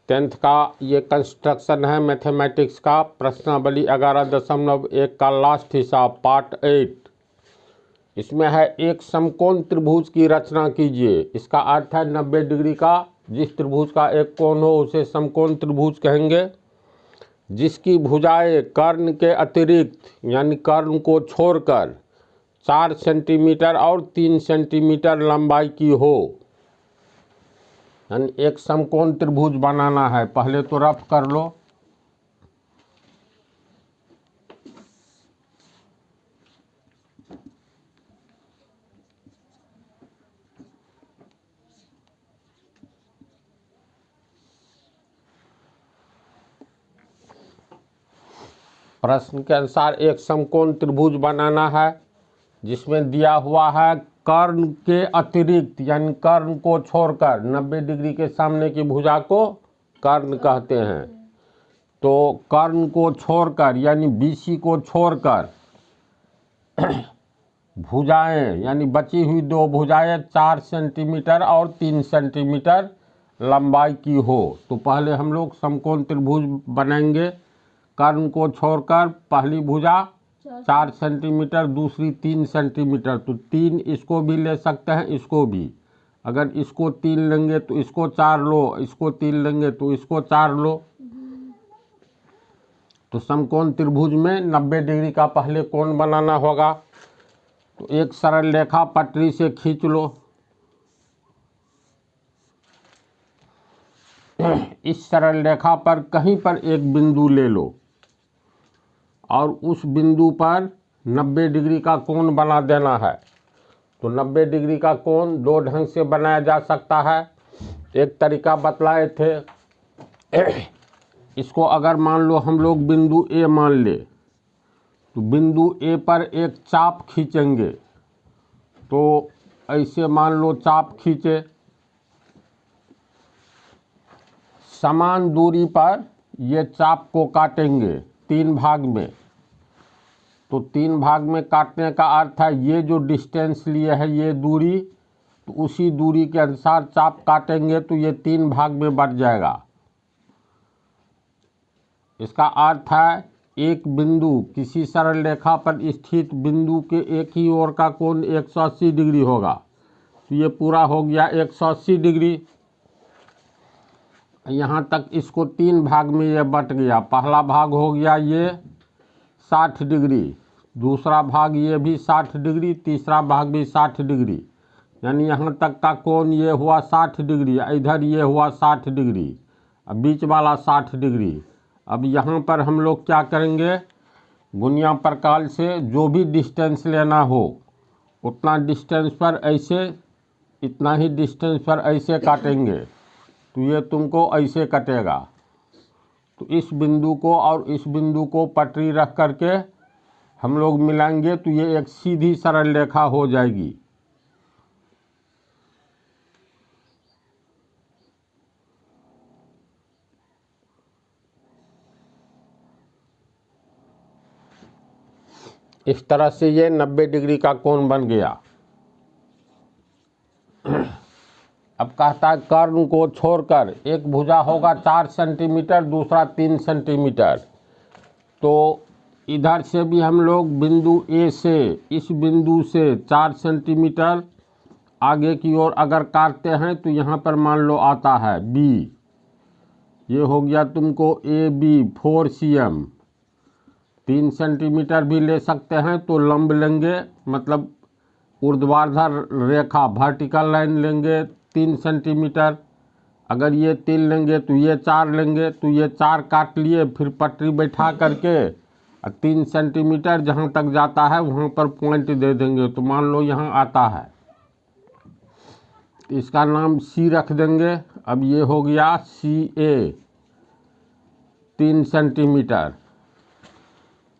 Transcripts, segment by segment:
10th का ये construction है मैथमेटिक्स का, प्रश्नावली 11.1 का लास्ट हिसाब पार्ट 8। इसमें है एक समकोण त्रिभुज की रचना कीजिए। इसका अर्थ है 90 डिग्री का जिस त्रिभुज का एक कोण हो उसे समकोण त्रिभुज कहेंगे, जिसकी भुजाएं कर्ण के अतिरिक्त यानी कर्ण को छोड़कर 4 सेंटीमीटर और 3 सेंटीमीटर लंबाई की हो। यानी एक समकोण त्रिभुज बनाना है। पहले तो रफ कर लो। प्रश्न के अनुसार एक समकोण त्रिभुज बनाना है जिसमें दिया हुआ है कर्ण के अतिरिक्त यानी कर्ण को छोड़कर 90 डिग्री के सामने की भुजा को कर्ण कहते हैं। तो कर्ण को छोड़कर यानी BC को छोड़कर भुजाएं यानी बची हुई 2 भुजाएं 4 सेंटीमीटर और 3 सेंटीमीटर लंबाई की हो। तो पहले हम लोग समकोण त्रिभुज बनाएंगे। कर्ण को छोड़कर पहली भुजा 4 सेंटीमीटर, दूसरी 3 सेंटीमीटर। तो 3 इसको भी ले सकते हैं, इसको भी। अगर इसको 3 लेंगे तो इसको 4 लो, इसको 3 लेंगे तो इसको 4 लो। तो समकोण त्रिभुज में 90 डिग्री का पहले कोण बनाना होगा। तो एक सरल रेखा पटरी से खींच लो। इस सरल रेखा पर कहीं पर एक बिंदु ले लो और उस बिंदु पर 90 डिग्री का कोण बना देना है। तो 90 डिग्री का कोण 2 ढंग से बनाया जा सकता है। एक तरीका बतलाए थे। इसको अगर मान लो हम लोग बिंदु A मान ले, तो बिंदु A पर एक चाप खींचेंगे। तो ऐसे मान लो चाप खींचे, समान दूरी पर ये चाप को काटेंगे 3 भाग में। तो 3 भाग में काटने का अर्थ है ये जो डिस्टेंस लिए है ये दूरी, तो उसी दूरी के अनुसार चाप काटेंगे तो ये 3 भाग में बढ़ जाएगा। इसका अर्थ है एक बिंदु किसी सरल रेखा पर स्थित बिंदु के एक ही ओर का कोण 180 डिग्री होगा। तो ये पूरा हो गया 180 डिग्री। यहाँ तक इसको 3 भाग में ये बट गया। पहला भाग हो गया ये 60 डिग्री, दूसरा भाग ये भी 60 डिग्री, तीसरा भाग भी 60 डिग्री। यानी यहाँ तक का कोण ये हुआ 60 डिग्री, इधर ये हुआ 60 डिग्री, अब बीच वाला 60 डिग्री। अब यहाँ पर हम लोग क्या करेंगे, गुणिया प्रकार से जो भी डिस्टेंस लेना हो उतना डिस्टेंस पर ऐसे, इतना ही डिस्टेंस पर ऐसे काटेंगे। तो ये तुमको ऐसे कटेगा। तो इस बिंदु को और इस बिंदु को पटरी रख करके हम लोग मिलाएंगे तो ये एक सीधी सरल रेखा हो जाएगी। इस तरह से ये 90 डिग्री का कोण बन गया। अब कहता है कर्ण को छोड़कर एक भुजा होगा 4 सेंटीमीटर, दूसरा 3 सेंटीमीटर। तो इधर से भी हम लोग बिंदु A से इस बिंदु से 4 सेंटीमीटर आगे की ओर अगर काटते हैं तो यहाँ पर मान लो आता है B। ये हो गया तुमको AB 4 cm। 3 सेंटीमीटर भी ले सकते हैं तो लंब लेंगे, मतलब ऊर्ध्वाधर रेखा वर्टिकल लाइन लेंगे 3 सेंटीमीटर। अगर ये 3 लेंगे तो ये 4 लेंगे। तो ये 4 काट लिए, फिर पटरी बैठा करके 3 सेंटीमीटर जहाँ तक जाता है वहाँ पर पॉइंट दे देंगे। तो मान लो यहाँ आता है, इसका नाम C रख देंगे। अब ये हो गया CA 3 सेंटीमीटर।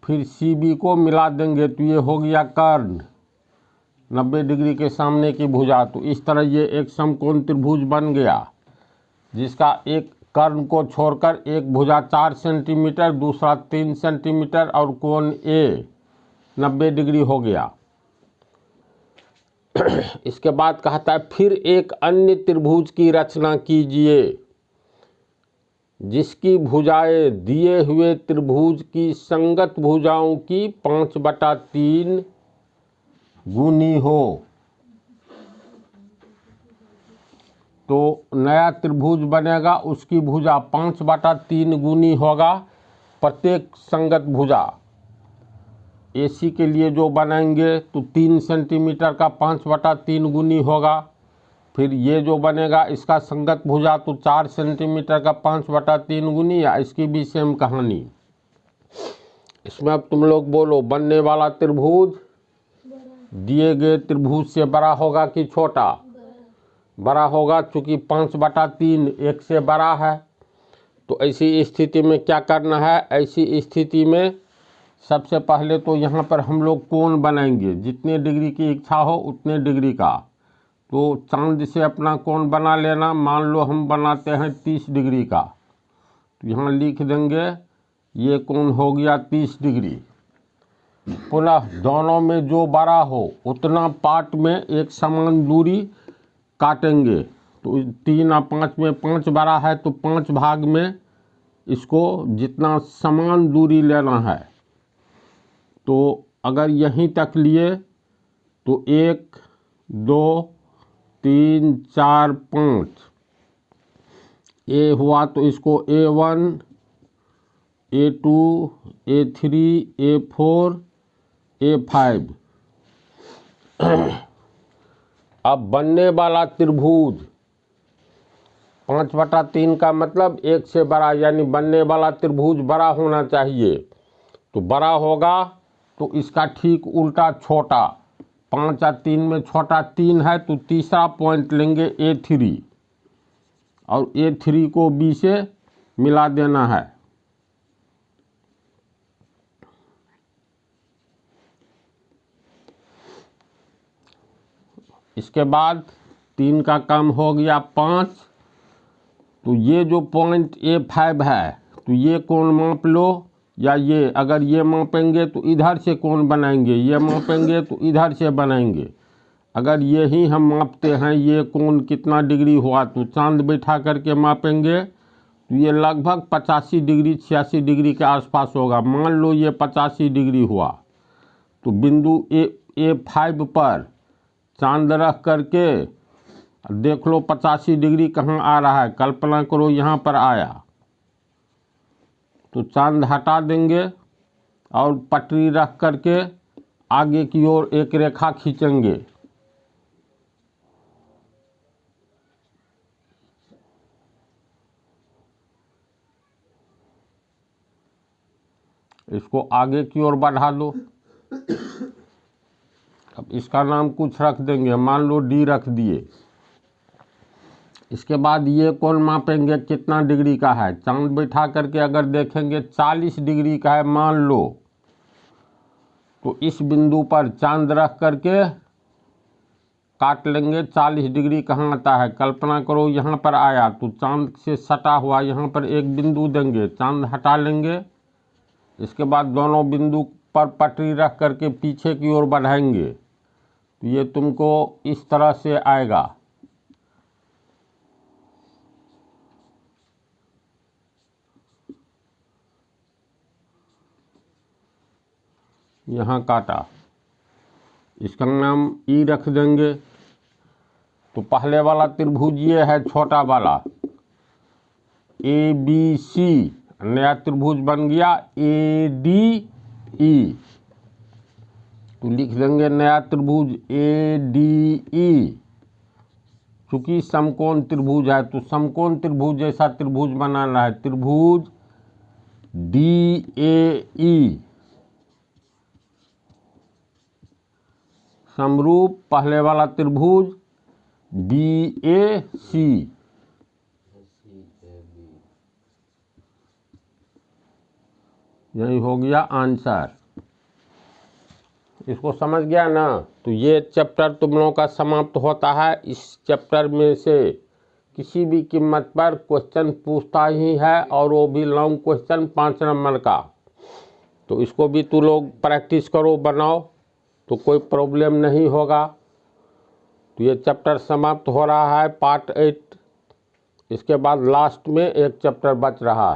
फिर CB को मिला देंगे तो ये हो गया कर्ण 90 डिग्री के सामने की भुजा। तो इस तरह ये एक समकोण त्रिभुज बन गया जिसका एक कर्ण को छोड़कर एक भुजा 4 सेंटीमीटर, दूसरा 3 सेंटीमीटर और कोण A 90 डिग्री हो गया। इसके बाद कहता है फिर एक अन्य त्रिभुज की रचना कीजिए। जिसकी भुजाएं दिए हुए त्रिभुज की संगत भुजाओं की 5/3 गुनी हो। तो नया त्रिभुज बनेगा, उसकी भुजा 5/3 गुनी होगा प्रत्येक संगत भुजा। एसी के लिए जो बनाएंगे तो 3 सेंटीमीटर का 5/3 गुनी होगा। फिर ये जो बनेगा इसका संगत भुजा तो 4 सेंटीमीटर का 5/3 गुनी, या इसकी भी सेम कहानी। इसमें अब तुम लोग बोलो, बनने वाला त्रिभुज दिए गए त्रिभुज से बड़ा होगा कि छोटा? बड़ा होगा, चूंकि 5/3 एक से बड़ा है। तो ऐसी स्थिति में क्या करना है? ऐसी स्थिति में सबसे पहले तो यहाँ पर हम लोग कोण बनाएंगे, जितने डिग्री की इच्छा हो उतने डिग्री का। तो चांद से अपना कोण बना लेना। मान लो हम बनाते हैं 30 डिग्री का, तो यहाँ लिख देंगे ये कोण हो गया 30 डिग्री। पुनः दोनों में जो बड़ा हो उतना पार्ट में एक समान दूरी काटेंगे। तो 3 और 5 में 5 बड़ा है तो 5 भाग में इसको जितना समान दूरी लेना है। तो अगर यहीं तक लिए तो 1 2 3 4 5 ए हुआ, तो इसको A1 A2 A3 A4 A5। अब बनने वाला त्रिभुज 5/3 का मतलब एक से बड़ा, यानी बनने वाला त्रिभुज बड़ा होना चाहिए। तो बड़ा होगा तो इसका ठीक उल्टा छोटा। 5 और 3 में छोटा 3 है, तो तीसरा पॉइंट लेंगे A3 और A3 को B से मिला देना है। इसके बाद 3 का काम हो गया 5। तो ये जो पॉइंट A5 है, तो ये कोण माप लो, या ये अगर ये मापेंगे तो इधर से कोण बनाएंगे, ये मापेंगे तो इधर से बनाएंगे। अगर ये ही हम मापते हैं ये कोण कितना डिग्री हुआ, तो चांद बैठा करके मापेंगे तो ये लगभग 85 डिग्री 86 डिग्री के आसपास होगा। मान लो ये 85 डिग्री हुआ, तो बिंदु A5 पर चांद रख करके देख लो 85 डिग्री कहाँ आ रहा है। कल्पना करो यहाँ पर आया, तो चांद हटा देंगे और पटरी रख करके आगे की ओर एक रेखा खींचेंगे। इसको आगे की ओर बढ़ा दो। अब इसका नाम कुछ रख देंगे, मान लो D रख दिए। इसके बाद ये कोण मापेंगे कितना डिग्री का है। चांद बैठा करके अगर देखेंगे 40 डिग्री का है मान लो, तो इस बिंदु पर चांद रख करके काट लेंगे। 40 डिग्री कहाँ आता है? कल्पना करो यहाँ पर आया, तो चांद से सटा हुआ यहाँ पर एक बिंदु देंगे, चांद हटा लेंगे। इसके बाद दोनों बिंदु पर पटरी रख करके पीछे की ओर बढ़ाएंगे, तो ये तुमको इस तरह से आएगा। यहाँ काटा, इसका नाम E रख देंगे। तो पहले वाला त्रिभुज ये है छोटा वाला ABC, नया त्रिभुज बन गया ADE। तो लिख देंगे नया त्रिभुज ADE। चूंकि समकोण त्रिभुज है तो समकोण त्रिभुज जैसा त्रिभुज बनाना है, त्रिभुज DAE समरूप पहले वाला त्रिभुज BAC। यही हो गया आंसर। इसको समझ गया ना? तो ये चैप्टर तुम लोगों का समाप्त होता है। इस चैप्टर में से किसी भी कीमत पर क्वेश्चन पूछता ही है, और वो भी लॉन्ग क्वेश्चन 5 नंबर का। तो इसको भी तू लोग प्रैक्टिस करो, बनाओ, तो कोई प्रॉब्लम नहीं होगा। तो ये चैप्टर समाप्त हो रहा है, पार्ट 8। इसके बाद लास्ट में एक चैप्टर बच रहा है।